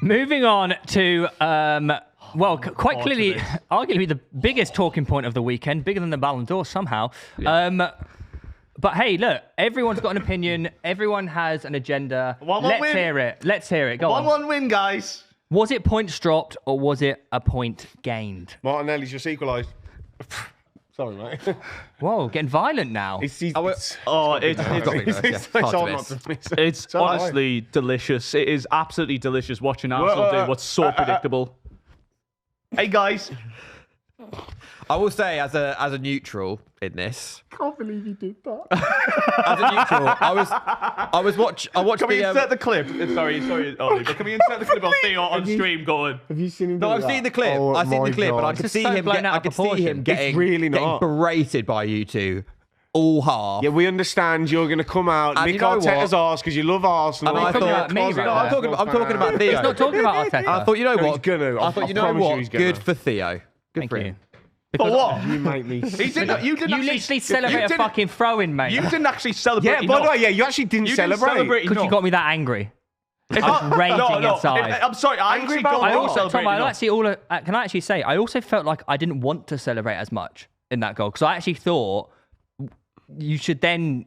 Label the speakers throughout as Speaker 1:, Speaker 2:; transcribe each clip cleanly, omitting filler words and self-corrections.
Speaker 1: Moving on to, quite clearly, arguably the biggest talking point of the weekend, bigger than the Ballon d'Or somehow. Yeah. But hey, look, everyone's got an opinion. Everyone has an agenda. Let's hear it. Let's hear it. Go on.
Speaker 2: 1-1 win, guys.
Speaker 1: Was it points dropped or was it a point gained?
Speaker 3: Martinelli's just equalised. Sorry, mate.
Speaker 1: Whoa, getting violent now.
Speaker 2: It's honestly delicious. It is absolutely delicious watching Arsenal do what's so predictable. Hey, guys.
Speaker 4: I will say, as a neutral in this,
Speaker 3: I can't believe you did that.
Speaker 4: as a neutral, I watched.
Speaker 2: Can we insert the clip? Sorry, Ollie, but can we insert the clip of Theo on stream going?
Speaker 3: Have you seen him?
Speaker 4: No, I've seen the clip.
Speaker 3: Oh,
Speaker 4: I've seen the clip, but I could see him. I could see him getting
Speaker 3: really not.
Speaker 4: berated by you two all half.
Speaker 3: Yeah, we understand you're going to come out, nick Arteta's arse because you love Arsenal.
Speaker 4: And I thought, I'm talking about Theo.
Speaker 1: He's not talking about Arteta.
Speaker 4: I thought, you know what?
Speaker 3: He's gonna.
Speaker 4: I thought, you know what? Good for Theo. Good for him.
Speaker 2: For what?
Speaker 3: You make me.
Speaker 2: You
Speaker 1: literally celebrated a fucking throw-in, mate.
Speaker 2: You didn't actually celebrate.
Speaker 3: Yeah, by the way, you actually didn't celebrate.
Speaker 1: Because you got me that angry. I was raging inside.
Speaker 2: I'm sorry, I actually got all celebrating.
Speaker 1: Can I actually say, I also felt like I didn't want to celebrate as much in that goal because I actually thought you should then.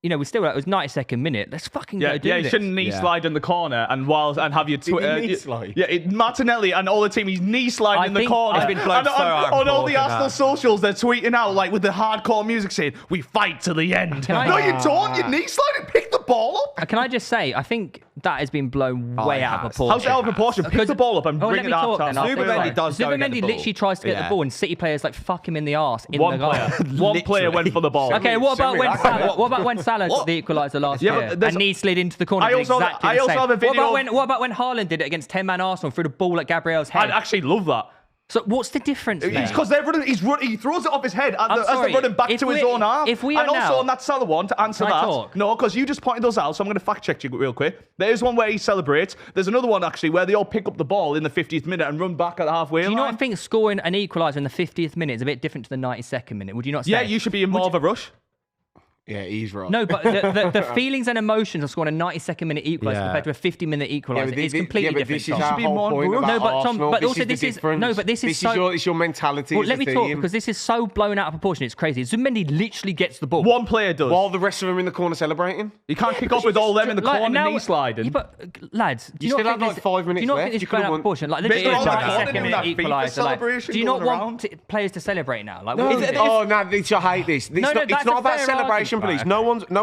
Speaker 1: You know, it was 92nd minute. Let's fucking go do this.
Speaker 2: Yeah, you shouldn't knee slide in the corner and have your Twitter.
Speaker 3: Knee slide?
Speaker 2: Yeah, Martinelli and all the team, he's knee sliding in the corner.
Speaker 4: I've been blown
Speaker 2: on all the Arsenal socials, they're tweeting out like with the hardcore music saying, "We fight to the end." No, you don't. You knee slide and pick the ball up.
Speaker 1: Can I just say, I think that has been blown way out of proportion.
Speaker 2: How's it out of proportion? Pick the ball up and bring it out.
Speaker 1: Zubimendi literally tries to get the ball, and City players like fuck him in the arse.
Speaker 2: One player went for the ball.
Speaker 1: Okay, what about when Salah got the equaliser last year and knee slid into the corner?
Speaker 2: I also have a video.
Speaker 1: What about when Haaland did it against 10-man Arsenal, threw the ball at Gabriel's head?
Speaker 2: I actually love that.
Speaker 1: So what's the difference?
Speaker 2: It's because they're running. He throws it off his head as they're running back to his own half. And also on that Salah one, to answer that, no, because you just pointed those out, so I'm going to fact check you real quick. There's one where he celebrates. There's another one actually where they all pick up the ball in the 50th minute and run back at the halfway line.
Speaker 1: Do you not think scoring an equaliser in the 50th minute is a bit different to the 92nd minute? Would you not say?
Speaker 2: Yeah, you should be in more of a rush.
Speaker 3: Yeah, he's right.
Speaker 1: No, but the feelings and emotions of scoring a 92nd minute equaliser compared to a 50-minute equaliser is completely different.
Speaker 3: This is our whole point about Arsenal.
Speaker 1: But also this is
Speaker 3: your mentality.
Speaker 1: Well, let me talk because this is so blown out of proportion. It's crazy. Zubimendi literally gets the ball.
Speaker 2: One player does.
Speaker 3: While the rest of them are in the corner celebrating.
Speaker 2: You can't kick off with all them in the corner knee sliding.
Speaker 1: Yeah, but lads, do you
Speaker 3: still have like 5 minutes left?
Speaker 1: Do you not think this is blown out of proportion? Like this is a 92nd minute equaliser. Do you not want players to celebrate now? Like,
Speaker 3: oh no, I hate this. It's not about celebration, please. No one's.
Speaker 1: I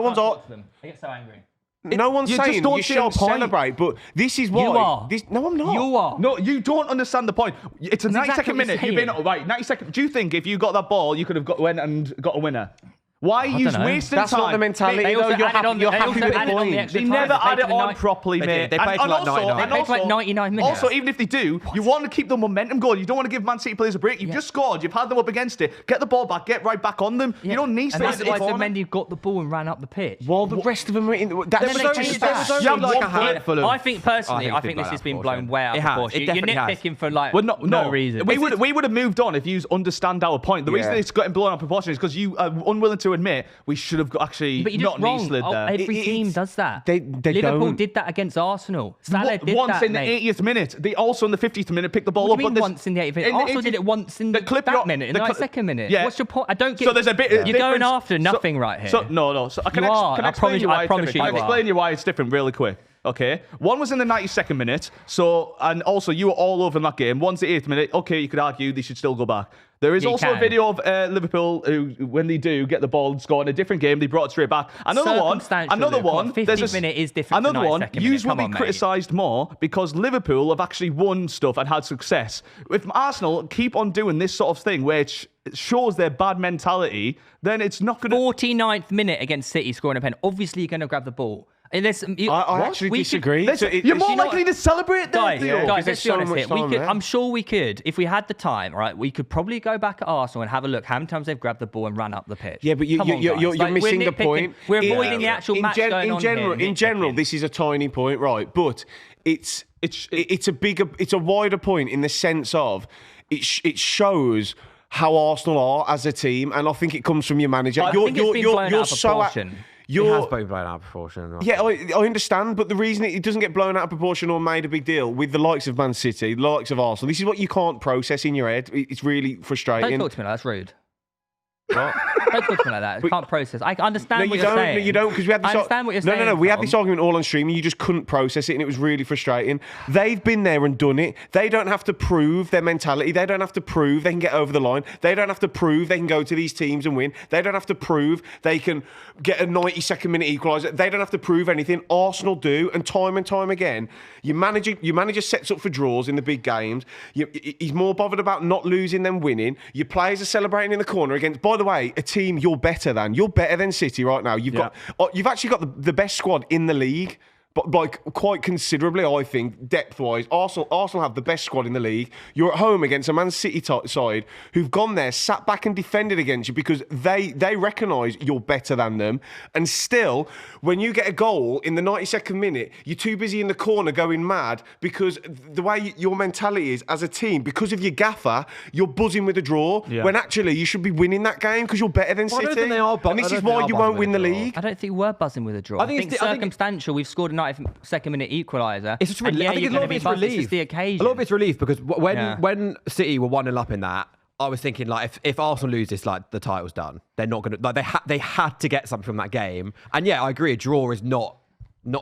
Speaker 1: get so angry.
Speaker 3: No one's saying you shouldn't celebrate, but this is why.
Speaker 1: You are.
Speaker 3: No, I'm not.
Speaker 1: You are.
Speaker 2: No, you don't understand the point. It's a 92nd minute. You've been right. 90 seconds. Do you think if you got that ball, you could have went and got a winner? Why are you wasting time?
Speaker 3: That's not the mentality. You're happy with the point.
Speaker 2: They never add it on properly, mate.
Speaker 4: They played for like
Speaker 1: 99 minutes.
Speaker 2: Also, even if they do, you want to keep the momentum going. You don't want to give Man City players a break. You've just scored. You've had them up against it. Get the ball back. Get right back on them. You don't need to.
Speaker 1: And that's like Zubimendi got the ball and ran up the pitch.
Speaker 3: While the rest of them are in.
Speaker 1: I think personally, I think this has been blown way out of proportion. You're nitpicking for like no reason.
Speaker 2: We would have moved on if you understand our point. The reason it's gotten blown out of proportion is because you are unwilling to admit we should have actually not knee slid there.
Speaker 1: Every team does that.
Speaker 3: Liverpool
Speaker 1: did that against Arsenal. Salah did
Speaker 2: once
Speaker 1: that,
Speaker 2: in the 80th minute. They also in the 50th minute picked the ball up.
Speaker 1: Once in the 80th minute. Arsenal did it once in that minute, in the 92nd minute.
Speaker 2: Yeah.
Speaker 1: What's your point? I don't get.
Speaker 2: So there's a bit.
Speaker 1: You're going after nothing right here.
Speaker 2: No. So can I explain you why it's different really quick. Okay, one was in the 92nd minute, and also you were all over in that game. One's the 8th minute. Okay, you could argue they should still go back. There is also a video of Liverpool who, when they do get the ball and score in a different game, they brought it straight back. Another one.
Speaker 1: 50th minute is different.
Speaker 2: Another one. Yous will be criticised more because Liverpool have actually won stuff and had success. If Arsenal keep on doing this sort of thing, which shows their bad mentality, then it's not going to.
Speaker 1: 49th minute against City scoring a pen. Obviously, you're going to grab the ball.
Speaker 3: I actually disagree.
Speaker 2: You're more likely to celebrate that.
Speaker 1: Guys, let's be honest here. I'm sure we could, if we had the time, right, we could probably go back at Arsenal and have a look how many times they've grabbed the ball and ran up the pitch.
Speaker 3: Yeah, but you're missing the point.
Speaker 1: We're avoiding the actual match going on here.
Speaker 3: In general, this is a tiny point, right? But it's a wider point in the sense of it shows how Arsenal are as a team, and I think it comes from your manager.
Speaker 1: You're so
Speaker 4: It has been blown out of proportion.
Speaker 3: Yeah, I understand, but the reason it doesn't get blown out of proportion or made a big deal with the likes of Man City, the likes of Arsenal, this is what you can't process in your head. It's really frustrating.
Speaker 1: Don't talk to me like that. That's rude.
Speaker 3: What?
Speaker 1: Don't talk to me like that. I can't process. I understand what you're saying.
Speaker 3: No, you don't, because we had this.
Speaker 1: I understand what you're saying.
Speaker 3: No. We had this argument all on stream, and you just couldn't process it, and it was really frustrating. They've been there and done it. They don't have to prove their mentality. They don't have to prove they can get over the line. They don't have to prove they can go to these teams and win. They don't have to prove they can get a 92nd minute equaliser. They don't have to prove anything. Arsenal do, and time again, your manager sets up for draws in the big games. He's more bothered about not losing than winning. Your players are celebrating in the corner against, by the way, a team you're better than City right now. You've actually got the best squad in the league. But like quite considerably, I think, depth-wise, Arsenal have the best squad in the league. You're at home against a Man City side who've gone there, sat back and defended against you because they recognise you're better than them. And still, when you get a goal in the 92nd minute, you're too busy in the corner going mad because the way your mentality is as a team, because of your gaffer, you're buzzing with a draw when actually you should be winning that game because you're better than City.
Speaker 4: I don't think they are,
Speaker 3: and this is why you won't win the league.
Speaker 1: I don't think we're buzzing with a draw. I think it's circumstantial. We've scored a 92nd minute equaliser.
Speaker 4: It's just relief. I think a lot of it's relief.
Speaker 1: It's the occasion.
Speaker 4: A lot of it's relief because when City were 1-0 up in that, I was thinking like if Arsenal lose this, like the title's done. They're not gonna like they had to get something from that game. And yeah, I agree. A draw is not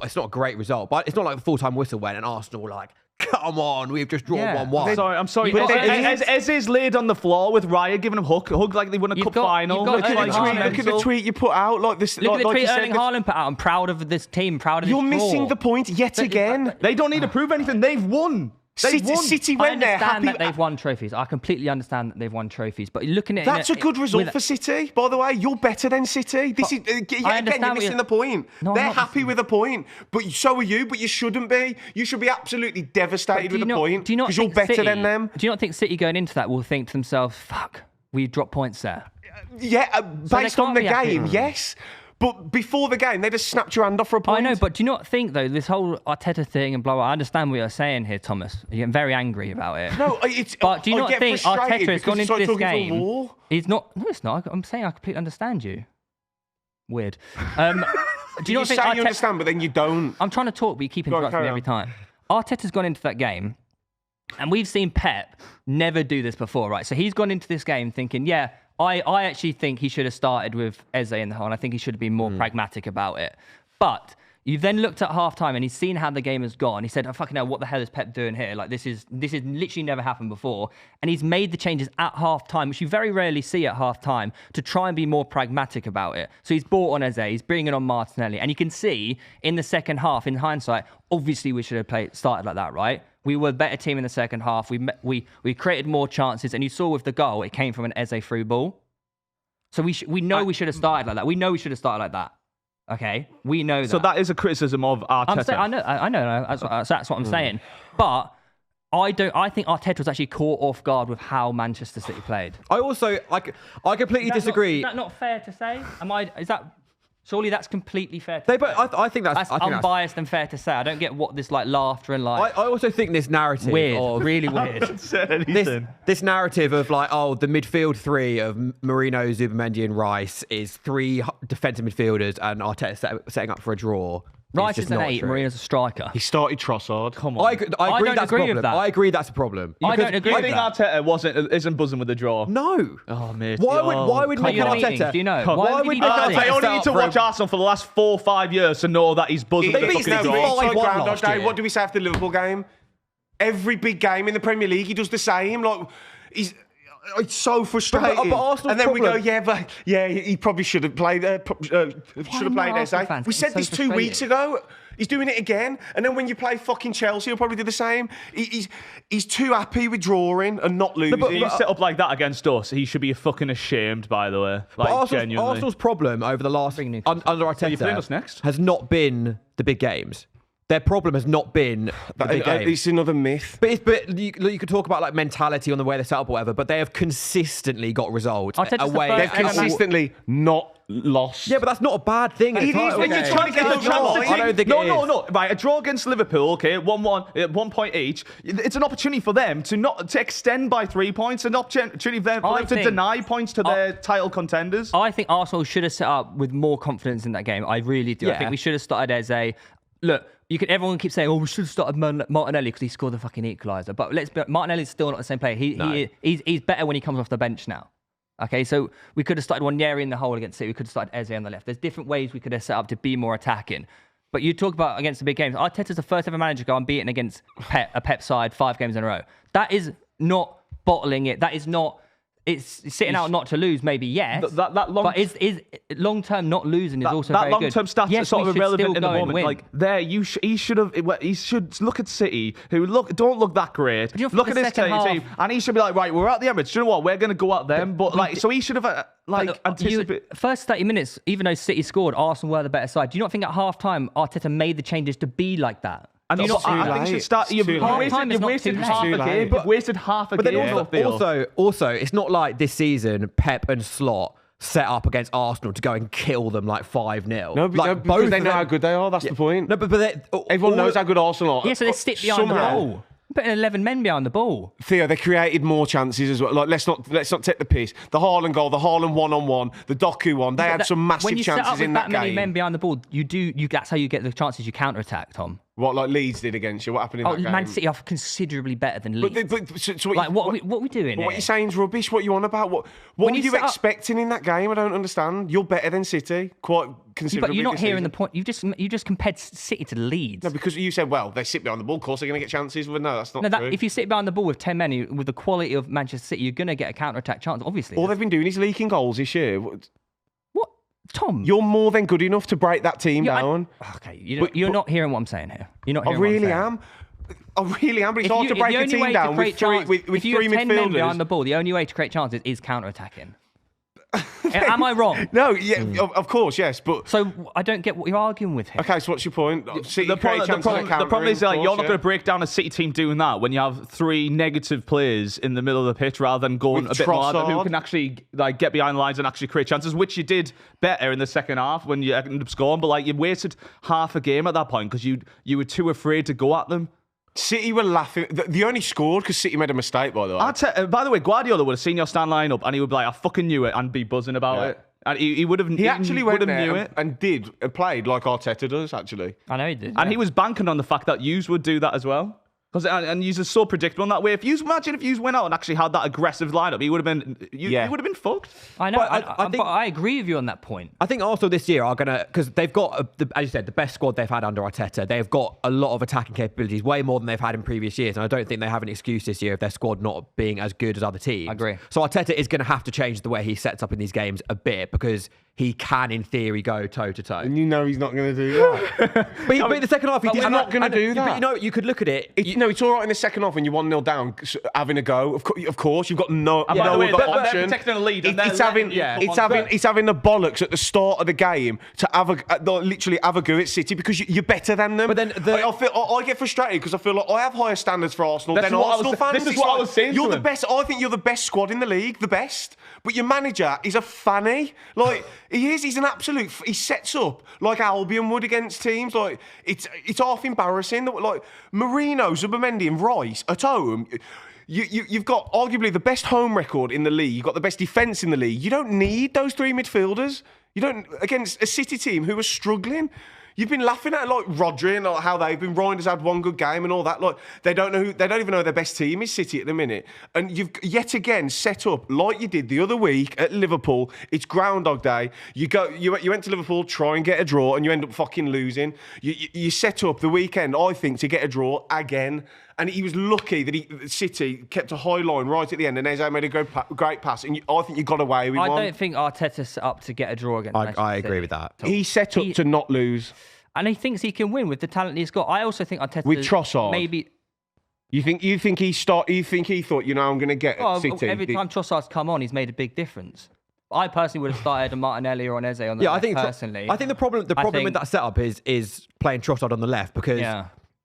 Speaker 4: it's not a great result, but it's not like the full-time whistle went and Arsenal were like, come on, we've just drawn 1-1.
Speaker 2: I'm sorry. Ez's laid on the floor with Raya giving him hug like they won a cup final.
Speaker 3: Look at the tweet you put out. Like this.
Speaker 1: Look at the tweet Erling Haaland put out. I'm proud of this team. Proud of this.
Speaker 3: You're missing the point yet again.
Speaker 2: They don't need to prove anything. They've won.
Speaker 3: City went there happy.
Speaker 1: That they've won trophies. I completely understand that they've won trophies. But looking at
Speaker 3: that's a good result for City. By the way, you're better than City. This is again, you're missing the point. They're happy with a point, but so are you. But you shouldn't be. You should be absolutely devastated with a point because you're better than them.
Speaker 1: Do you not think City going into that will think to themselves, "Fuck, we dropped points there"?
Speaker 3: Yeah, based on the game, yes. But before the game, they just snapped your hand off for a point.
Speaker 1: I know, but do you not think, though, this whole Arteta thing and blah, blah, I understand what you're saying here, Thomas. You're getting very angry about it.
Speaker 3: No, it's...
Speaker 1: But do you not think Arteta has gone into this game...
Speaker 3: He's
Speaker 1: not... No, it's not. I'm saying I completely understand you. Weird. Do you not think
Speaker 3: say you understand, but then you don't?
Speaker 1: I'm trying to talk, but you keep interrupting me every time. Arteta's gone into that game, and we've seen Pep never do this before, right? So he's gone into this game thinking, yeah... I actually think he should have started with Eze in the hole, and I think he should have been more pragmatic about it. But you've then looked at half-time, and he's seen how the game has gone. He said, oh, fucking hell, what the hell is Pep doing here? Like, this is literally never happened before. And he's made the changes at half-time, which you very rarely see at half-time, to try and be more pragmatic about it. So he's brought on Eze, he's bringing on Martinelli, and you can see in the second half, in hindsight, obviously we should have started like that, right? We were a better team in the second half. We created more chances, and you saw with the goal, it came from an Eze through ball. So we know we should have started like that. We know we should have started like that. Okay, we know that.
Speaker 2: So that is a criticism of Arteta.
Speaker 1: I know. That's what I'm saying. But I think Arteta was actually caught off guard with how Manchester City played.
Speaker 4: I completely disagree.
Speaker 1: Is that not fair to say? Surely that's completely fair to
Speaker 4: say.
Speaker 1: I think that's unbiased and fair to say. I don't get what this like laughter and like.
Speaker 4: I also think this narrative
Speaker 1: really weird.
Speaker 4: This narrative of like, oh, the midfield three of Mourinho, Zubimendi, and Rice is three defensive midfielders, and Arteta setting up for a draw.
Speaker 1: Rice is an 8, Mourinho's a striker.
Speaker 3: He started Trossard.
Speaker 2: Come on.
Speaker 4: I agree that's a problem. I agree that's a problem.
Speaker 1: I don't agree with that.
Speaker 2: I think Arteta isn't buzzing with the draw.
Speaker 4: No.
Speaker 2: Oh, mate.
Speaker 4: Why would Mikel Arteta...
Speaker 1: Do you know?
Speaker 2: I only need to watch Arsenal for the last 4 or 5 years to know that he's buzzing with the fucking draw.
Speaker 3: What do we say after the Liverpool game? Every big game in the Premier League, he does the same. Like, it's so frustrating.
Speaker 4: But
Speaker 3: and then we go, he probably should have played. Eze. We said this 2 weeks ago. He's doing it again. And then when you play fucking Chelsea, he'll probably do the same. He's too happy with drawing and not losing.
Speaker 2: But he's set up like that against us. He should be fucking ashamed, by the way. Like, genuinely.
Speaker 4: Arsenal's problem over the last under Arteta has not been the big games. Their problem has not been the big game.
Speaker 3: It's another myth.
Speaker 4: But you could talk about like mentality on the way they're set up or whatever, but they have consistently got results.
Speaker 3: They've consistently not lost.
Speaker 4: Yeah, but that's not a bad thing.
Speaker 3: It is when you're trying to get over the line.
Speaker 4: I don't think
Speaker 2: No. Right, a draw against Liverpool, okay, 1-1, 1 point each. It's an opportunity for them to extend by 3 points, an opportunity for them to deny points to their title contenders.
Speaker 1: I think Arsenal should have set up with more confidence in that game. I really do. I think we should have started as a look. Everyone keeps saying, "Oh, we should have started Martinelli because he scored the fucking equaliser." But Martinelli's still not the same player. He's better when he comes off the bench now. Okay, so we could have started Nwaneri in the hole against City. We could have started Eze on the left. There's different ways we could have set up to be more attacking. But you talk about against the big games. Arteta's the first ever manager to go unbeaten against a Pep side 5 games in a row. That is not bottling it. That is not. It's sitting out not to lose, maybe, yes. But is long-term not losing is also very good.
Speaker 2: That long-term stats are sort of irrelevant in the moment. Like, he should look at City, who don't look that great. Look at his team, and he should be like, right, we're at the Emirates. Do you know what? We're going to go at them. So he should have, anticipated.
Speaker 1: First 30 minutes, even though City scored, Arsenal were the better side. Do you not think at half-time, Arteta made the changes to be like that?
Speaker 2: And I think you should start. You've wasted half a game. You've wasted half a game.
Speaker 4: But also, it's not like this season Pep and Slot set up against Arsenal to go and kill them like 5-0.
Speaker 3: No, because they know how good they are. That's the point.
Speaker 4: No, but
Speaker 3: everyone knows how good Arsenal are.
Speaker 1: Yeah, so they stick behind the ball. Putting 11 men behind the ball.
Speaker 3: Theo, they created more chances as well. Like, let's not take the piss. The Haaland goal, the Haaland 1-on-1, the Doku one. They had some massive chances in that game. When you set up with that many men
Speaker 1: behind the ball, that's how you get the chances. You counter-attack, Tom.
Speaker 3: What, like Leeds did against you? What happened in that game?
Speaker 1: Man City are considerably better than Leeds.
Speaker 3: So
Speaker 1: what are we doing
Speaker 3: What you're saying is rubbish. What you on about? What were you expecting in that game? I don't understand. You're better than City, quite considerably.
Speaker 1: But you're not hearing the point. You just compared City to Leeds.
Speaker 3: No, because you said, well, they sit behind the ball. Of course, they're going to get chances. Well, no, that's not true.
Speaker 1: If you sit behind the ball with 10 men, with the quality of Manchester City, you're going to get a counter-attack chance, obviously.
Speaker 3: All they've been doing is leaking goals this year.
Speaker 1: What? Tom,
Speaker 3: you're more than good enough to break that team down.
Speaker 1: Okay, you're not hearing what I'm saying here. You're not hearing what I'm saying.
Speaker 3: I really am, but it's hard to break a team down with three midfielders.
Speaker 1: If you have 10 men behind the ball, the only way to create chances is counter-attacking. Am I wrong?
Speaker 3: No, of course, yes, but...
Speaker 1: So I don't get what you're arguing with here.
Speaker 3: Okay, so what's your point?
Speaker 2: The problem is that you're not going to break down a City team doing that when you have 3 negative players in the middle of the pitch rather than going a bit more who can actually get behind the lines and actually create chances, which you did better in the second half when you ended up scoring, but you wasted half a game at that point because you were too afraid to go at them.
Speaker 3: City were laughing. They only scored because City made a mistake, by the way.
Speaker 2: By the way, Guardiola would have seen your stand line up and he would be like, I fucking knew it, and be buzzing about it. And he would have.
Speaker 3: He actually went there and played like Arteta does, actually.
Speaker 1: I know he did.
Speaker 2: And he was banking on the fact that Hughes would do that as well. And Hughes is so predictable in that way. Imagine if Hughes went out and actually had that aggressive lineup, he would have been. He would have been fucked.
Speaker 1: I know. But I agree with you on that point.
Speaker 4: I think also this year are gonna, because they've got, as you said, the best squad they've had under Arteta. They've got a lot of attacking capabilities, way more than they've had in previous years. And I don't think they have an excuse this year of their squad not being as good as other teams.
Speaker 1: I agree.
Speaker 4: So Arteta is going to have to change the way he sets up in these games a bit, because he can, in theory, go toe to toe.
Speaker 3: And you know he's not going to do that.
Speaker 4: but in the second half, he's
Speaker 3: not going to do that.
Speaker 4: But you could look at it.
Speaker 3: It's all right in the second half when you're 1-0 down, having a go. Of course, you've got no other option. It's having the bollocks at the start of the game to literally have a go at City because you're better than them.
Speaker 4: But then
Speaker 3: I get frustrated because I feel like I have higher standards for Arsenal than Arsenal fans.
Speaker 2: This is what I was saying.
Speaker 3: You're the best. I think you're the best squad in the league, the best. But your manager is a fanny. Like he is. He's an absolute. He sets up like Albion would against teams. Like it's half embarrassing that like Marino, Zubimendi, and Rice at home. You've got arguably the best home record in the league. You've got the best defence in the league. You don't need those 3 midfielders. You don't against a City team who are struggling. You've been laughing at like Rodri and like how they've been. Reinders had one good game and all that. Like they don't even know their best team is City at the minute. And you've yet again set up like you did the other week at Liverpool. It's Groundhog Day. You went to Liverpool, try and get a draw, and you end up fucking losing. You set up the weekend, I think, to get a draw again. And he was lucky that City kept a high line right at the end, and Eze made a great pass. And I think you got away with one.
Speaker 1: I don't think Arteta set up to get a draw against Manchester
Speaker 4: I
Speaker 1: City.
Speaker 4: agree with that.
Speaker 3: He set up to not lose.
Speaker 1: And he thinks he can win with the talent he's got. I also think Arteta
Speaker 3: with Trossard.
Speaker 1: Maybe.
Speaker 3: You think he thought, I'm going to get City.
Speaker 1: Every time Trossard's come on, he's made a big difference. I personally would have started a Martinelli or an Eze on the left, personally.
Speaker 4: I think the problem with that setup is playing Trossard on the left because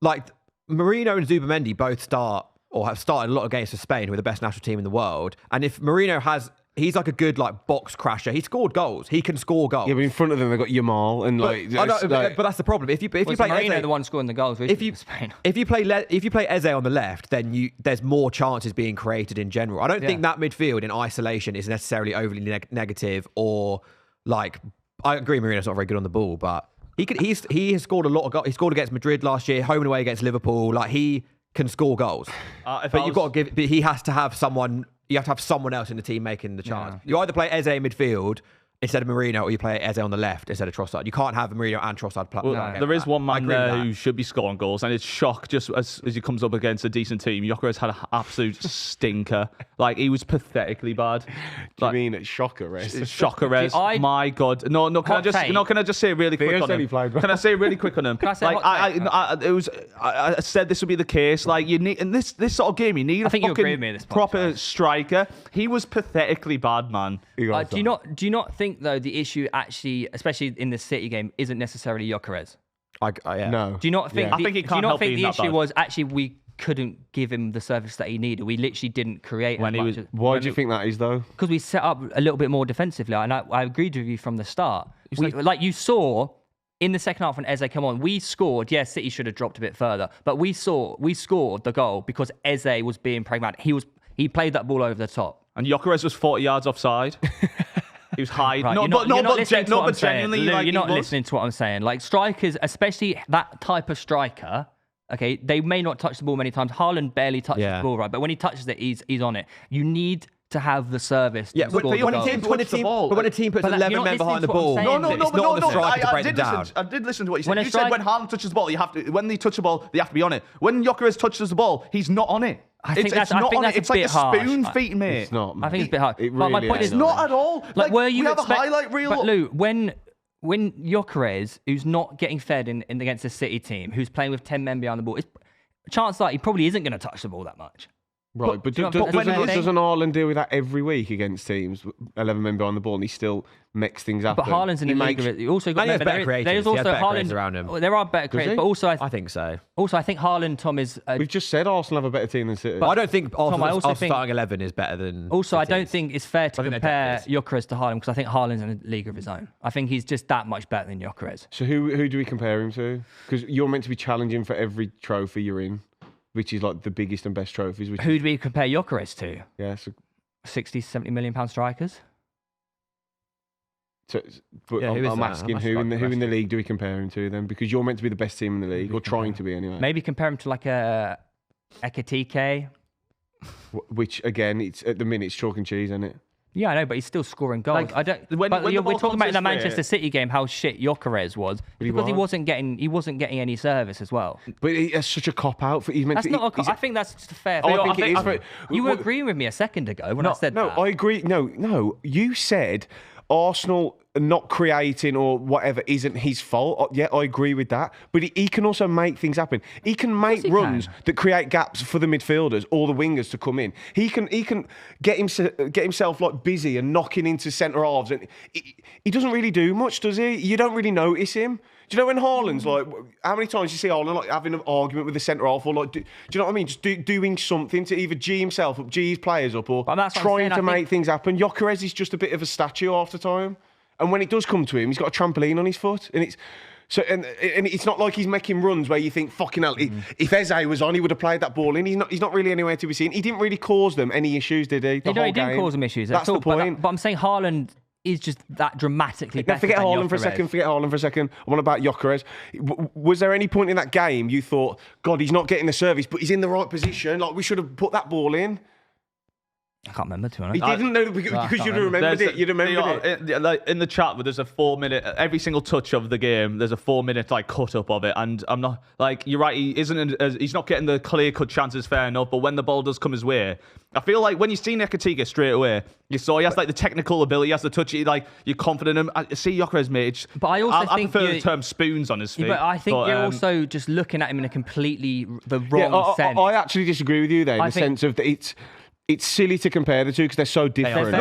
Speaker 4: like Marino and Zubimendi both start or have started a lot of games for Spain, who are the best national team in the world. And if Marino has he's like a good like box crasher. He scored goals. He can score goals.
Speaker 3: Yeah, but in front of them they've got Yamal and
Speaker 4: but that's the problem. If you play
Speaker 1: Marino,
Speaker 4: Eze,
Speaker 1: the one scoring the goals.
Speaker 4: if you play Eze on the left, then there's more chances being created in general. I don't think that midfield in isolation is necessarily overly negative or like. I agree, Marino's not very good on the ball, but he has scored a lot of goals. He scored against Madrid last year, home and away against Liverpool. Like he can score goals, but you've got to give. But he has to have someone. You have to have someone else in the team making the chance. You either play Eze in midfield instead of Marino, or you play Eze on the left instead of Trossard. You can't have Marino and Trossard play.
Speaker 2: Well, there is one man there who should be scoring goals, and it's shock just as he comes up against a decent team. Gyökeres had an absolute stinker. Like, he was pathetically bad.
Speaker 3: Do you mean it's Gyökeres?
Speaker 2: Gyökeres, my God. No, can I just say really quick on him? Can I say really quick on him? I said this would be the case. Like, you need, in this sort of game, you need a fucking proper striker. He was pathetically bad, man.
Speaker 1: Do you not think, though, the issue actually, especially in the City game, isn't necessarily Gyökeres?
Speaker 3: No.
Speaker 1: Do you not think?
Speaker 2: I think he can't help being
Speaker 1: the
Speaker 2: that
Speaker 1: issue
Speaker 2: bad.
Speaker 1: was actually we couldn't give him the service that he needed. We literally didn't create.
Speaker 2: Why do
Speaker 3: you think that is, though?
Speaker 1: Because we set up a little bit more defensively, and I agreed with you from the start. Like you saw in the second half when Eze came on, we scored. Yes, City should have dropped a bit further, but we scored the goal because Eze was being pragmatic. He played that ball over the top,
Speaker 2: and Gyökeres was 40 yards offside. He was high.
Speaker 1: Right,
Speaker 2: But genuinely,
Speaker 1: Lou,
Speaker 2: like,
Speaker 1: you're not listening to what I'm saying. Like, strikers, especially that type of striker, okay, they may not touch the ball many times. Haaland barely touches the ball, right? But when he touches it, he's on it. You need to have the service.
Speaker 4: Yeah, but when a team puts 11 men behind the ball, it's not the striker to break them down.
Speaker 2: I did listen to what you said. You said when Haaland touches the ball, when they touch the ball, they have to be on it. When Gyökeres touches the ball, he's not on it.
Speaker 1: It's like a
Speaker 2: spoon feet, mate.
Speaker 3: It's not.
Speaker 1: I think it's a bit hard.
Speaker 3: It
Speaker 1: But my
Speaker 3: really
Speaker 1: point
Speaker 3: is
Speaker 1: is
Speaker 2: not at all. Like,
Speaker 1: were you
Speaker 2: we have a highlight reel.
Speaker 1: But Lou, when Gyökeres, who's not getting fed in against a City team, who's playing with 10 men behind the ball, chances are he probably isn't going to touch the ball that much.
Speaker 3: Right, but doesn't Haaland deal with that every week against teams, 11 men behind the ball, and he still makes things happen?
Speaker 1: But Haaland's in the league. He also got
Speaker 4: better creators.
Speaker 1: There's also
Speaker 4: Haaland around him.
Speaker 1: There are better creators, but also
Speaker 4: I think so.
Speaker 1: Also, I think Haaland, Tom, is.
Speaker 3: We've just said Arsenal have a better team than City.
Speaker 4: But I don't think Arsenal's starting 11 is better than.
Speaker 1: Also,
Speaker 4: City's.
Speaker 1: I don't think it's fair to compare Gyökeres to Haaland because I think Haaland's in a league of his own. I think he's just that much better than Gyökeres.
Speaker 3: So who do we compare him to? Because you're meant to be challenging for every trophy you're in, which is like the biggest and best trophies.
Speaker 1: Who do we compare Gyökeres to?
Speaker 3: Yeah, so
Speaker 1: 60, 70 million pound strikers.
Speaker 3: I'm asking who in the league do we compare him to then? Because you're meant to be the best team in the league, or trying to be anyway.
Speaker 1: Maybe compare him to like a Ekitike.
Speaker 3: Which again, it's at the minute it's chalk and cheese, isn't it?
Speaker 1: Yeah, I know, but he's still scoring goals.
Speaker 2: Like,
Speaker 1: I don't.
Speaker 2: we're
Speaker 1: talking about in the Manchester City game how shit Gyökeres was because he wasn't getting any service as well.
Speaker 3: But it's such a cop out for.
Speaker 1: That's not. I think that's just a fair.
Speaker 3: I think it is.
Speaker 1: You were agreeing with me a second ago when I said that.
Speaker 3: No, I agree. No, you said Arsenal not creating or whatever isn't his fault. Yeah, I agree with that. But he can also make things happen. He can make runs that create gaps for the midfielders or the wingers to come in. He can get himself like busy and knocking into centre halves. And he doesn't really do much, does he? You don't really notice him. Do you know when Haaland's like, how many times you see Haaland like having an argument with the centre half or like, do you know what I mean? Just doing something to either G himself up, G his players up, or trying to make things happen. Gyökeres is just a bit of a statue half the time. And when it does come to him, he's got a trampoline on his foot, and it's not like he's making runs where you think, fucking hell, if Eze was on, he would have played that ball in. He's not really anywhere to be seen. He didn't really cause them any issues, did he?
Speaker 1: He didn't cause them issues.
Speaker 3: That's the point.
Speaker 1: But I'm saying Haaland is just that dramatically better.
Speaker 3: Forget Haaland for a second. I want about Gyökeres. Was there any point in that game you thought, God, he's not getting the service, but he's in the right position? Like, we should have put that ball in.
Speaker 1: I can't remember, to be honest.
Speaker 3: He didn't know because you'd have remembered it. You'd remembered it.
Speaker 2: Like, in the chat, where there's a 4-minute, every single touch of the game, there's a 4-minute like cut up of it, and I'm not like you're right. He's not getting the clear cut chances fair enough. But when the ball does come his way, I feel like when you see Ekitike straight away, you saw he has like the technical ability, he has the touch. Like you're confident in him. I see Gyökeres, mate.
Speaker 1: But I
Speaker 2: prefer the term spoons on his feet.
Speaker 1: But I think you're also just looking at him in a completely the wrong sense.
Speaker 3: I actually disagree with you there in the sense of that it's silly to compare the two because they're so different.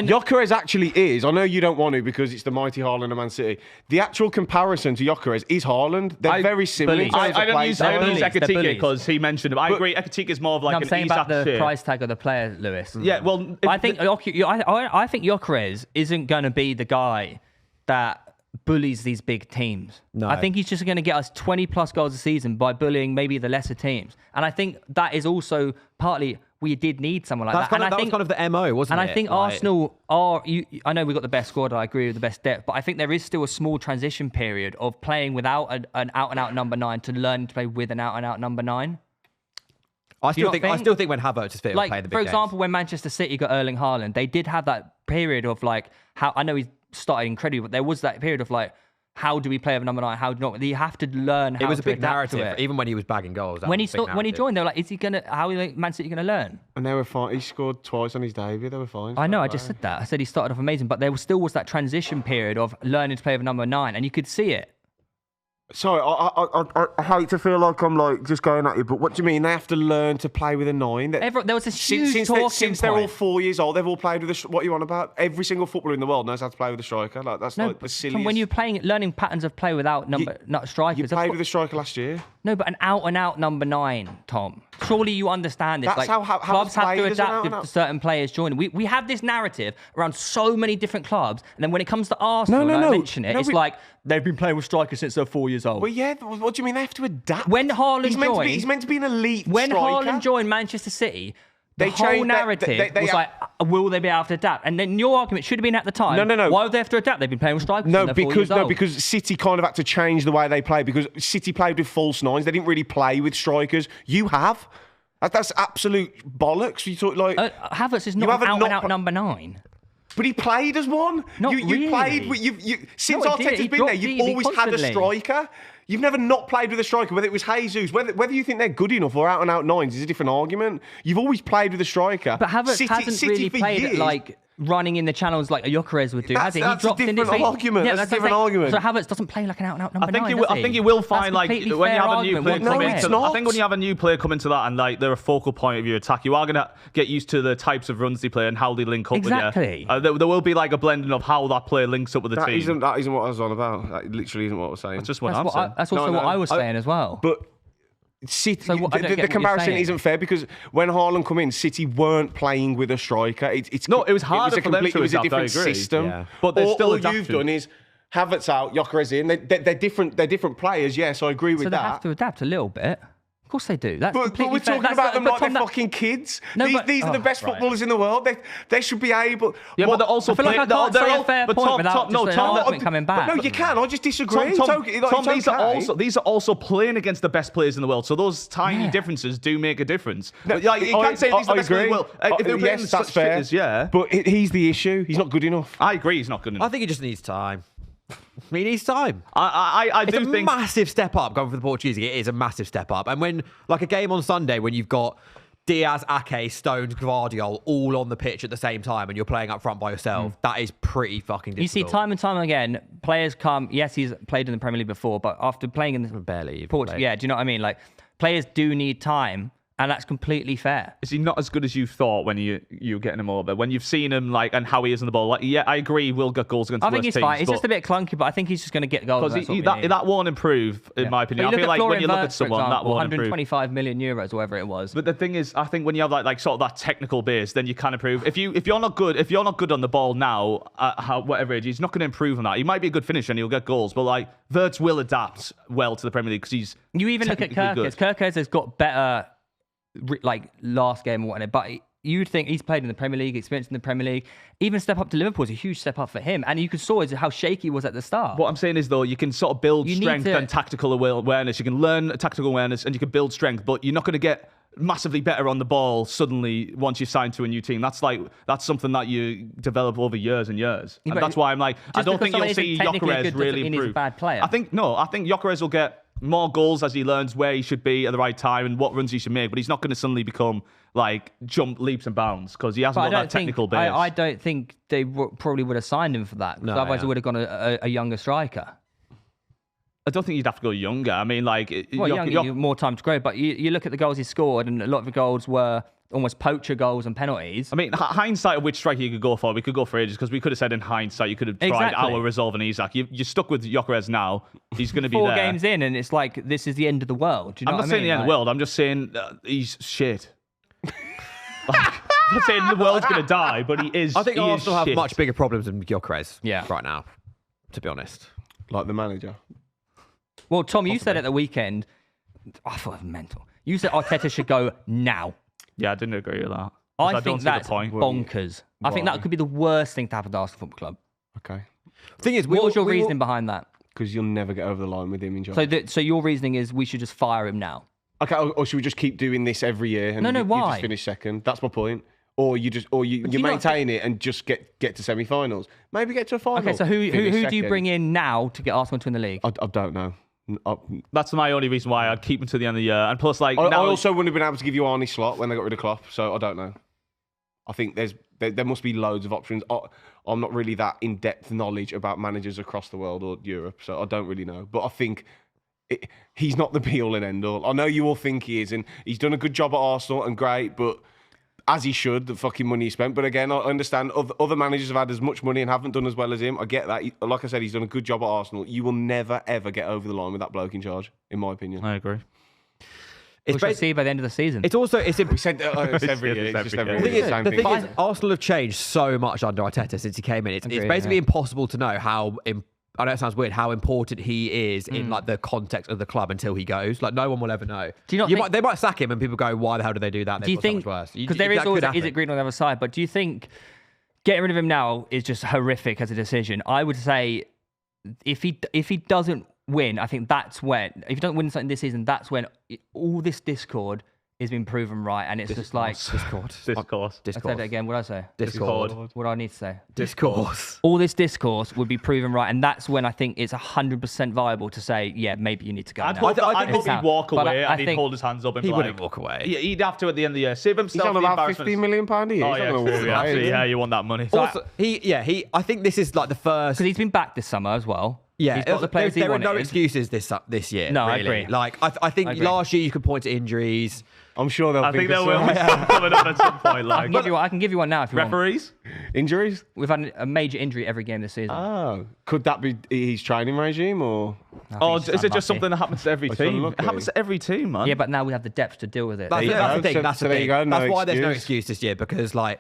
Speaker 3: Gyökeres actually is. I know you don't want to because it's the mighty Haaland and Man City. The actual comparison to Gyökeres is Haaland. They're very similar.
Speaker 2: I don't use Ekitike because he mentioned him. I agree. Ekitike is more of like
Speaker 1: I'm
Speaker 2: an
Speaker 1: saying about the price tag of the player, Lewis.
Speaker 2: Yeah, well,
Speaker 1: I think Gyökeres isn't going to be the guy that bullies these big teams.
Speaker 4: No.
Speaker 1: I think he's just going to get us 20 plus goals a season by bullying maybe the lesser teams. And I think that is also partly we did need someone like that.
Speaker 4: That was kind of the MO, wasn't it?
Speaker 1: And I think Arsenal are, I know we've got the best squad, I agree with the best depth, but I think there is still a small transition period of playing without an out-and-out number 9 to learn to play with an out-and-out number 9.
Speaker 4: I still think when Havertz is fit,
Speaker 1: like,
Speaker 4: play the big
Speaker 1: for example,
Speaker 4: games.
Speaker 1: when Manchester City got Erling Haaland, they did have that period of like, how I know he's started incredibly, but there was that period of like, how do we play with number 9? How do not? You have to learn how.
Speaker 4: It was a big
Speaker 1: adapt
Speaker 4: narrative, even when he was bagging goals.
Speaker 1: When he joined, they were like, "Is he gonna? How is Man City gonna learn?"
Speaker 3: And they were fine. He scored twice on his debut. They were fine.
Speaker 1: I know. I just said that. I said he started off amazing, but there still was that transition period of learning to play with number 9, and you could see it.
Speaker 3: Sorry, I hate to feel like I'm like just going at you, but what do you mean they have to learn to play with a 9?
Speaker 1: There was a huge
Speaker 3: since they're all 4 years old, they've all played with what are you on about? Every single footballer in the world knows how to play with a striker. Like that's like the silliest.
Speaker 1: When you're learning patterns of play without not strikers.
Speaker 3: You played with a striker last year.
Speaker 1: No, but an out-and-out number 9, Tom. Surely you understand this.
Speaker 3: That's
Speaker 1: like,
Speaker 3: how
Speaker 1: clubs have to adapt to certain players joining. We have this narrative around so many different clubs, and then when it comes to Arsenal, I mention it, it's like they've been playing with strikers since they're 4 years old.
Speaker 3: Well, yeah. What do you mean they have to adapt?
Speaker 1: When Haaland joined,
Speaker 3: he's meant to be an elite
Speaker 1: when
Speaker 3: striker.
Speaker 1: Haaland joined Manchester City, the whole narrative was like, will they be able to adapt? And then your argument should have been at the time,
Speaker 3: no.
Speaker 1: why would they have to adapt? They've been playing with strikers since they're 4 years old.
Speaker 3: Because City kind of had to change the way they play because City played with false 9s. They didn't really play with strikers. You have. That's absolute bollocks. You talk like
Speaker 1: Havertz is not an out-and-out number 9.
Speaker 3: But he played as one.
Speaker 1: Not
Speaker 3: you
Speaker 1: really.
Speaker 3: Played. Since Arteta's been there, you've always had a striker. You've never not played with a striker, whether it was Jesus, whether you think they're good enough or out-and-out 9s is a different argument. You've always played with a striker.
Speaker 1: But Havertz hasn't really played like running in the channels like a Gyökeres would do, has he?
Speaker 3: That's a different argument. That's a different argument.
Speaker 1: So Havertz doesn't play like an out-and-out number 9,
Speaker 2: I think you will find like when you have a new player coming into I think when you have a new player come into that and like they're a focal point of your attack, you are going to get used to the types of runs they play and how they link up with you. There will be like a blending of how that player links up with the team.
Speaker 3: That isn't what I was on about. That literally isn't what I was saying.
Speaker 2: That's just what I'm saying.
Speaker 1: That's also what I was saying as well.
Speaker 3: But City, the comparison isn't fair because when Haaland come in, City weren't playing with a striker. It was harder for them to adapt. It was a different system. Yeah.
Speaker 2: But
Speaker 3: all you've done is Havertz out, Gyökeres in. They're different. They're different players. Yes, I agree with that.
Speaker 1: So they have to adapt a little bit. Of course they do.
Speaker 3: But we're talking about them like they're fucking kids. These are the best footballers in the world. They should be able.
Speaker 2: Yeah, but they're also
Speaker 1: playing. I can't say a fair point without Tom coming back.
Speaker 3: No, you can. I just disagree.
Speaker 2: Tom, these are also playing against the best players in the world. So those tiny differences do make a difference. You can't say these are the best players in the world.
Speaker 3: Yes, that's fair.
Speaker 2: Yeah,
Speaker 3: but he's the issue. He's not good enough.
Speaker 2: I agree. He's not good enough.
Speaker 4: I think he just needs time. He needs time.
Speaker 2: I do think
Speaker 4: it's a massive step up going for the Portuguese. It is a massive step up. And when, like a game on Sunday, when you've got Diaz, Ake, Stones, Gvardiol all on the pitch at the same time and you're playing up front by yourself, that is pretty fucking difficult.
Speaker 1: You see time and time again, players come, yes, he's played in the Premier League before, but after playing in the
Speaker 4: barely
Speaker 1: Portugal, yeah, do you know what I mean? Like, players do need time. And that's completely fair.
Speaker 2: Is he not as good as you thought when you're getting him over? When you've seen him and how he is in the ball? Like, yeah, I agree. We'll get goals against.
Speaker 1: I think he's fine. He's just a bit clunky, but I think he's just going to get goals.
Speaker 2: Because that won't improve, in my opinion. I feel like when you look at someone, that won't improve.
Speaker 1: 125 million euros, or whatever it was.
Speaker 2: But the thing is, I think when you have like sort of that technical base, then you can improve. If you're not good on the ball now, whatever age, he's not going to improve on that. He might be a good finisher and he'll get goals, but like Wirtz will adapt well to the Premier League because he's.
Speaker 1: You even look at Kerkez. Kerkez has got better. Like last game or whatever, but you'd think he's played in the Premier League, experienced in the Premier League. Even step up to Liverpool is a huge step up for him, and you saw how shaky he was at the start.
Speaker 2: What I'm saying is though, you can sort of build strength and tactical awareness. You can learn tactical awareness and you can build strength, but you're not going to get massively better on the ball suddenly once you sign to a new team. That's something that you develop over years and years, and that's why I'm like, I don't think you'll see Gyökeres really improve.
Speaker 1: He's a bad player.
Speaker 2: I think Gyökeres will get more goals as he learns where he should be at the right time and what runs he should make, but he's not going to suddenly become like jump leaps and bounds because he hasn't got that technical base.
Speaker 1: I don't think they probably would have signed him for that. Otherwise, they would have gone a younger striker.
Speaker 2: I don't think you'd have to go younger. I mean, like...
Speaker 1: Well, younger, you more time to grow, but you look at the goals he scored, and a lot of the goals were almost poacher goals and penalties.
Speaker 2: I mean, hindsight of which striker you could go for, we could go for ages, because we could have said in hindsight you could have tried our resolve and Isak. You're stuck with Gyökeres now. He's going to be
Speaker 1: 4
Speaker 2: there.
Speaker 1: games in, and it's like, this is the end of the world. Do you know
Speaker 2: I'm not saying the end of the world. I'm just saying he's shit. I'm not saying the world's going to die, but he is.
Speaker 4: I think Arsenal have much bigger problems than Gyökeres right now, to be honest.
Speaker 3: Like the manager.
Speaker 1: Well, Tom, you said at the weekend, I thought it was mental. You said Arteta should go now.
Speaker 2: Yeah, I didn't agree with that.
Speaker 1: I think that's bonkers. I think that could be the worst thing to happen to Arsenal Football Club.
Speaker 3: Okay.
Speaker 1: Thing is, what was your reasoning behind that?
Speaker 3: Because you'll never get over the line with him in charge.
Speaker 1: So your reasoning is we should just fire him now?
Speaker 3: Okay, or should we just keep doing this every year and you just finish second? That's my point. Or you maintain it and just get to semi-finals. Maybe get to a final.
Speaker 1: Okay, so who do you bring in now to get Arsenal to win the league?
Speaker 3: I don't know.
Speaker 2: That's my only reason why I'd keep him to the end of the year. And plus, like,
Speaker 3: I also wouldn't have been able to give you Arnie Slot when they got rid of Klopp, so I don't know. I think there must be loads of options. I'm not really that in-depth knowledge about managers across the world or Europe, so I don't really know. But I think he's not the be-all and end-all. I know you all think he is, and he's done a good job at Arsenal and great, but as he should, the fucking money he spent. But again, I understand other managers have had as much money and haven't done as well as him. I get that. Like I said, he's done a good job at Arsenal. You will never, ever get over the line with that bloke in charge, in my opinion.
Speaker 2: I agree.
Speaker 1: We shall see by the end of the season.
Speaker 3: We said every year.
Speaker 4: The thing is, Arsenal have changed so much under Arteta since he came in. It's basically impossible to know how... I know it sounds weird, how important he is in like the context of the club until he goes. Like, no one will ever know. Do you not think... They might sack him and people go, why the hell did they do that?
Speaker 1: Do you think... Because there is always, is it green on the other side? But do you think getting rid of him now is just horrific as a decision? I would say if he doesn't win, I think that's when... If he doesn't win something this season, that's when all this discord has been proven right, and it's just like
Speaker 2: discourse.
Speaker 1: I said it again. What did I say?
Speaker 4: Discord.
Speaker 1: What do I need to say?
Speaker 4: Discourse.
Speaker 1: All this discourse would be proven right, and that's when I think it's 100% viable to say, yeah, maybe you need to go.
Speaker 2: I'd probably walk away and he'd hold his hands up and
Speaker 4: he
Speaker 2: be
Speaker 4: wouldn't walk away.
Speaker 2: Yeah, he'd have to at the end of the year save himself.
Speaker 3: He's on about £15 million a year.
Speaker 2: Oh yeah, you want that money.
Speaker 4: Also, I think this is like the first
Speaker 1: because he's been back this summer as well.
Speaker 4: Yeah,
Speaker 1: he's got the players
Speaker 4: there are no excuses this year.
Speaker 1: No,
Speaker 4: really.
Speaker 1: I agree.
Speaker 4: Like I think last year you could point to injuries.
Speaker 3: I'm sure they'll.
Speaker 2: I think there will be some coming up at some point. Like
Speaker 1: I can give you one now if you
Speaker 2: referees,
Speaker 3: injuries.
Speaker 1: We've had a major injury every game this season.
Speaker 3: Oh, could that be his training regime or?
Speaker 2: Is it just something that happens to every team? It happens to every team, man.
Speaker 1: Yeah, but now we have the depth to deal with it.
Speaker 4: That's the thing. That's why there's no excuse this year, because like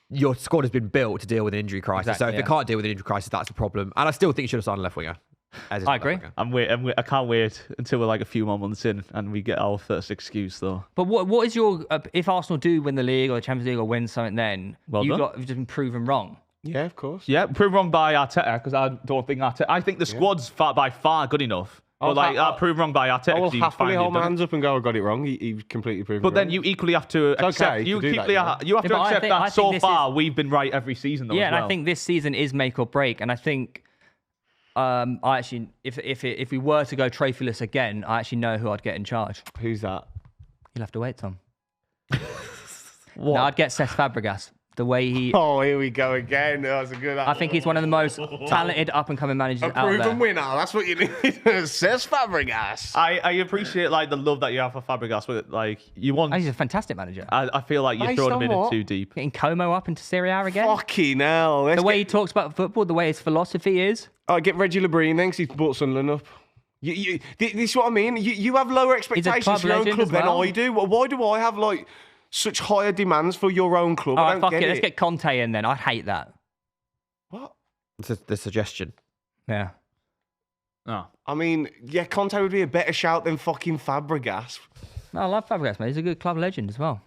Speaker 4: your squad has been built to deal with an injury crisis. Exactly, so if it can't deal with an injury crisis, that's a problem. And I still think you should have signed a left winger.
Speaker 1: I agree.
Speaker 2: I can't wait until we're like a few more months in and we get our first excuse, though.
Speaker 1: But what is your if Arsenal do win the league or the Champions League or win something, then you've just been proven wrong.
Speaker 3: Yeah, of course.
Speaker 2: Yeah, proven wrong by Arteta, because I don't think Arteta. I think the squad's by far good enough. But proven wrong by Arteta.
Speaker 3: I will happily hold my hands up and go, I got it wrong. He completely proved it wrong.
Speaker 2: But then you equally have to accept. You have to accept that so far we've been right every season, though.
Speaker 1: Yeah, and I think this season is make or break, and I think. I actually, if we were to go trophyless again, I actually know who I'd get in charge.
Speaker 3: Who's that?
Speaker 1: You'll have to wait, Tom.
Speaker 3: What?
Speaker 1: No, I'd get Cesc Fabregas. The way he...
Speaker 3: Oh, here we go again. That's a good...
Speaker 1: I think he's one of the most talented up-and-coming managers out there.
Speaker 3: A proven winner. That's what you need. Cesc Fabregas.
Speaker 2: I appreciate like the love that you have for Fabregas, but like you want...
Speaker 1: He's a fantastic manager.
Speaker 2: I feel like you're throwing him in too deep.
Speaker 1: Getting Como up into Serie A again.
Speaker 3: Fucking hell.
Speaker 1: The way he talks about football, the way his philosophy is.
Speaker 3: Oh, get Reggie Lebrun then, because he's brought Sunderland up. This is what I mean. You have lower expectations for your own club than I do. Why do I have like such higher demands for your own club?
Speaker 1: All right, fuck it. Let's get Conte in then. I'd hate that.
Speaker 3: What?
Speaker 4: It's the suggestion.
Speaker 1: Yeah.
Speaker 2: Oh.
Speaker 3: I mean, yeah, Conte would be a better shout than fucking Fabregas.
Speaker 1: No, I love Fabregas, man. He's a good club legend as well.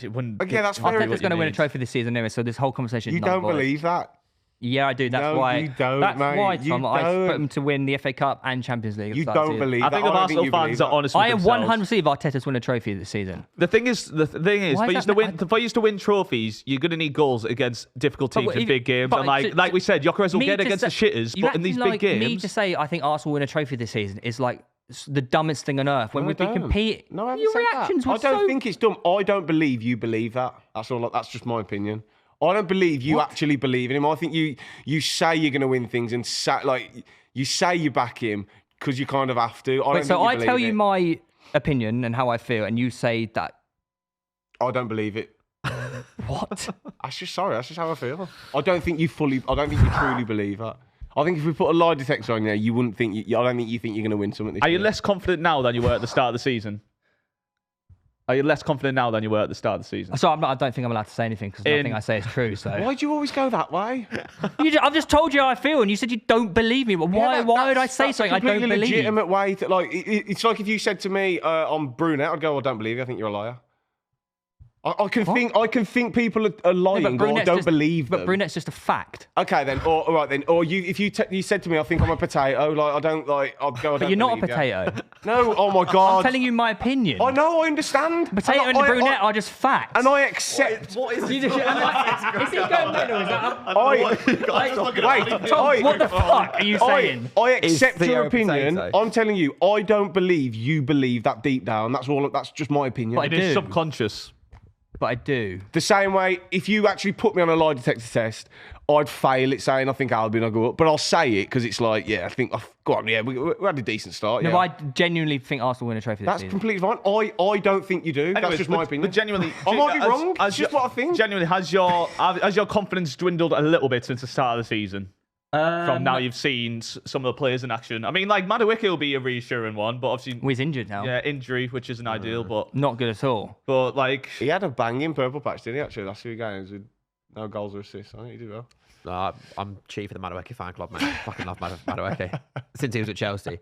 Speaker 2: It wouldn't.
Speaker 3: Okay, that's fair.
Speaker 1: Arteta's going to win a trophy this season anyway, so this whole conversation is
Speaker 3: You don't believe that?
Speaker 1: Yeah, I do. That's why.
Speaker 3: You don't,
Speaker 1: that's
Speaker 3: mate.
Speaker 1: why, Tom. I put him to win the FA Cup and Champions League.
Speaker 3: You don't believe that.
Speaker 2: I think the Arsenal fans are honest with
Speaker 1: themselves.
Speaker 2: themselves.
Speaker 1: I am 100% if Arteta's win a trophy this season.
Speaker 2: The thing is, for you to win trophies, you're going to need goals against difficult teams in big games. And like we said, Gyökeres will get against the shitters, but in these big games...
Speaker 1: Me to say I think Arsenal win a trophy this season is like the dumbest thing on earth. When we've been competing...
Speaker 3: No, I haven't said that. I don't think it's dumb. I don't believe you believe that. That's all. That's just my opinion. I don't believe you actually believe in him. I think you say you're going to win things and you say you back him. because you kind of have to.
Speaker 1: So I tell you my opinion and how I feel, and you say that.
Speaker 3: I don't believe it.
Speaker 1: What?
Speaker 3: That's just how I feel. I don't think you truly believe that. I think if we put a lie detector on there, you wouldn't think. I don't think you think you're going to win something.
Speaker 2: Are you less confident now than you were at the start of the season? Are you less confident now than you were at the start of the season?
Speaker 1: So I don't think I'm allowed to say anything because nothing I say is true. So
Speaker 3: why do you always go that way?
Speaker 1: I've just told you how I feel, and you said you don't believe me. But why would I say something I don't believe?
Speaker 3: That's a legitimate way to like. It's like if you said to me, "I'm brunette," I'd go, "I don't believe you. I think you're a liar." I can think people are lying, but I don't believe them.
Speaker 1: But brunette's just a fact.
Speaker 3: Okay then, all right then. Or if you said to me, I think I'm a potato. Like I don't like. I'd go.
Speaker 1: But you're not a potato.
Speaker 3: No. Oh my god.
Speaker 1: I'm telling you my opinion.
Speaker 3: I know. I understand.
Speaker 1: Potato and brunette are just facts.
Speaker 3: And I accept.
Speaker 1: What is he doing? Is he going mental? Is that?
Speaker 3: Wait.
Speaker 1: What the fuck are you saying?
Speaker 3: I accept your opinion. I'm telling you, I don't believe you believe that deep down. That's just my opinion.
Speaker 2: But it is subconscious.
Speaker 1: But I do.
Speaker 3: The same way, if you actually put me on a lie detector test, I'd fail it saying I think Albion will go up. But I'll say it because it's like, yeah, I think, go on, yeah, we had a decent start.
Speaker 1: No,
Speaker 3: yeah.
Speaker 1: I genuinely think Arsenal win a trophy this season.
Speaker 3: That's completely fine. I don't think you do.
Speaker 2: Anyways,
Speaker 3: that's just my opinion.
Speaker 2: But genuinely,
Speaker 3: I might be wrong. That's just what I think.
Speaker 2: Genuinely, has your confidence dwindled a little bit since the start of the season? From now you've seen some of the players in action. I mean, like Madueke will be a reassuring one, but obviously
Speaker 1: he's injured now.
Speaker 2: Yeah, injury, which isn't ideal, but
Speaker 1: not good at all.
Speaker 2: But like
Speaker 3: he had a banging purple patch, didn't he? Actually, last few games with no goals or assists. I think he did well.
Speaker 4: I'm chief of the Madueke fan club, man. Fucking love Madueke since he was at Chelsea.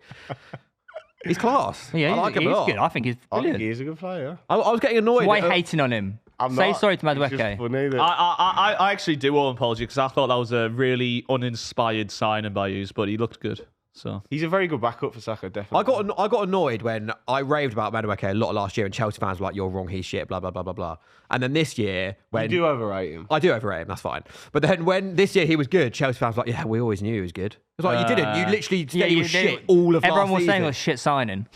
Speaker 4: He's class.
Speaker 1: Yeah,
Speaker 4: I like him a lot.
Speaker 1: Good. I think he's brilliant.
Speaker 3: I think he is a good player.
Speaker 4: I was getting annoyed.
Speaker 1: Why hating on him? Say sorry to Madueke.
Speaker 2: I actually do owe an apology because I thought that was a really uninspired signing by you, but he looked good. So
Speaker 3: he's a very good backup for Saka, definitely.
Speaker 4: I got annoyed when I raved about Madueke a lot last year, and Chelsea fans were like, "You're wrong, he's shit," blah blah blah blah blah. And then this year, when
Speaker 3: you do overrate him,
Speaker 4: I do overrate him. That's fine. But then when this year he was good, Chelsea fans were like, "Yeah, we always knew he was good." It was like you didn't. You literally said he was shit all of last season.
Speaker 1: Everyone was saying it was shit signing.